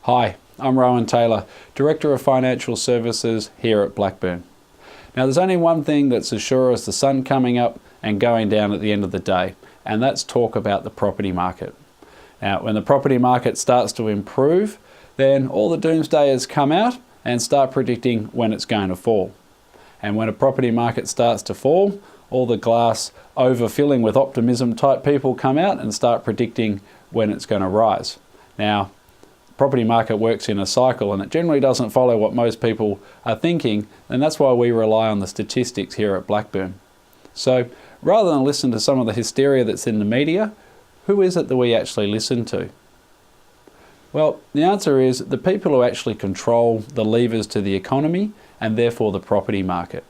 Hi, I'm Rowan Taylor, Director of Financial Services here at Blackburne. Now there's only one thing that's as sure as the sun coming up and going down at the end of the day, and that's talk about the property market. Now when the property market starts to improve, then all the doomsdayers come out and start predicting when it's going to fall. And when a property market starts to fall, all the glass overfilling with optimism type people come out and start predicting when it's going to rise. Now, property market works in a cycle and it generally doesn't follow what most people are thinking, and that's why we rely on the statistics here at Blackburne. So rather than listen to some of the hysteria that's in the media, who is it that we actually listen to? Well, the answer is the people who actually control the levers to the economy and therefore the property market.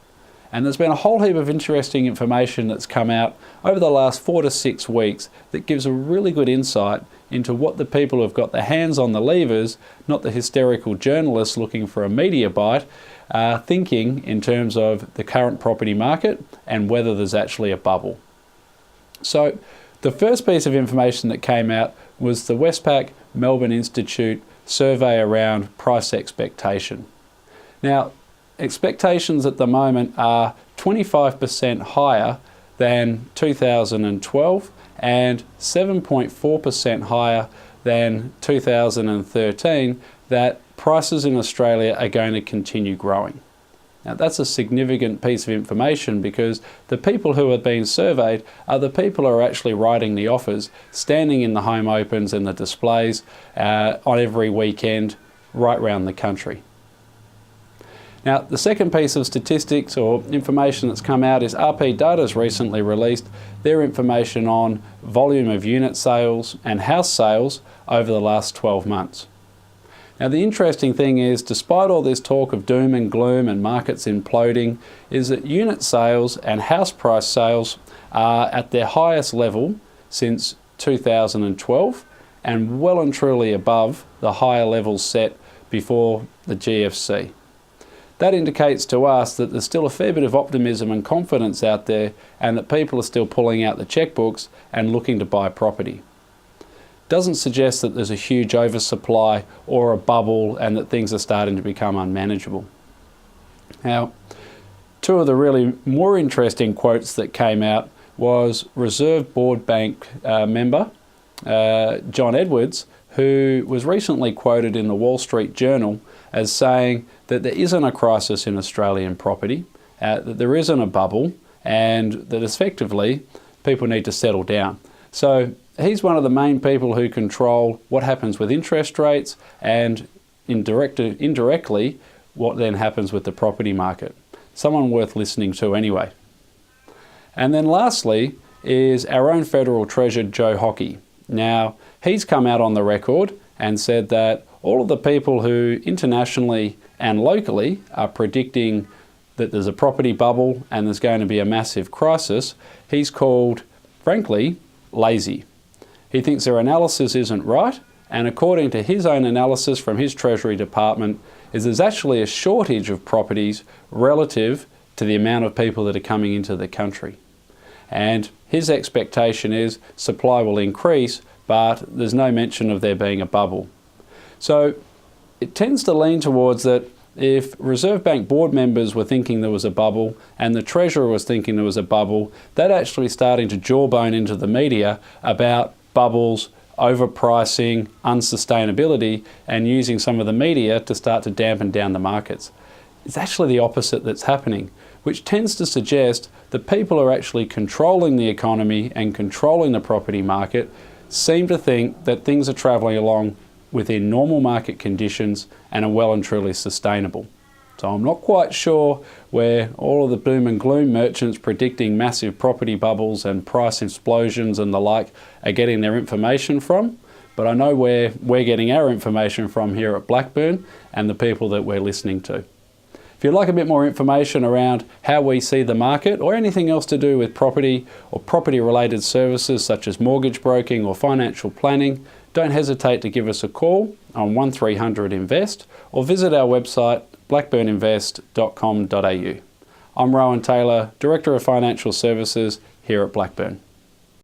And there's been a whole heap of interesting information that's come out over the last 4 to 6 weeks that gives a really good insight into what the people who've got their hands on the levers, not the hysterical journalists looking for a media bite, are thinking in terms of the current property market and whether there's actually a bubble. So the first piece of information that came out was the Westpac Melbourne Institute survey around price expectation. Now, expectations at the moment are 25% higher than 2012 and 7.4% higher than 2013 that prices in Australia are going to continue growing. Now that's a significant piece of information because the people who are being surveyed are the people who are actually writing the offers, standing in the home opens and the displays on every weekend right around the country. Now, the second piece of statistics or information that's come out is RP Data's recently released their information on volume of unit sales and house sales over the last 12 months. Now, the interesting thing is, despite all this talk of doom and gloom and markets imploding, is that unit sales and house price sales are at their highest level since 2012 and well and truly above the higher levels set before the GFC. That indicates to us that there's still a fair bit of optimism and confidence out there and that people are still pulling out the checkbooks and looking to buy property. Doesn't suggest that there's a huge oversupply or a bubble and that things are starting to become unmanageable. Now, two of the really more interesting quotes that came out was Reserve Board Bank member John Edwards, who was recently quoted in the Wall Street Journal as saying that there isn't a crisis in Australian property, that there isn't a bubble, and that effectively people need to settle down. So he's one of the main people who control what happens with interest rates and indirectly what then happens with the property market. Someone worth listening to anyway. And then lastly is our own Federal Treasurer Joe Hockey. Now, he's come out on the record and said that all of the people who internationally and locally are predicting that there's a property bubble and there's going to be a massive crisis, he's called, frankly, lazy. He thinks their analysis isn't right, and according to his own analysis from his Treasury Department, there's actually a shortage of properties relative to the amount of people that are coming into the country. And his expectation is supply will increase, but there's no mention of there being a bubble. So it tends to lean towards that if Reserve Bank board members were thinking there was a bubble and the Treasurer was thinking there was a bubble, they're actually starting to jawbone into the media about bubbles, overpricing, unsustainability, and using some of the media to start to dampen down the markets. It's actually the opposite that's happening, which tends to suggest that people who are actually controlling the economy and controlling the property market seem to think that things are travelling along within normal market conditions and are well and truly sustainable. So I'm not quite sure where all of the doom and gloom merchants predicting massive property bubbles and price explosions and the like are getting their information from, but I know where we're getting our information from here at Blackburne and the people that we're listening to. If you'd like a bit more information around how we see the market or anything else to do with property or property related services such as mortgage broking or financial planning, don't hesitate to give us a call on 1300 INVEST or visit our website blackburneinvest.com.au. I'm Rowan Taylor, Director of Financial Services here at Blackburne.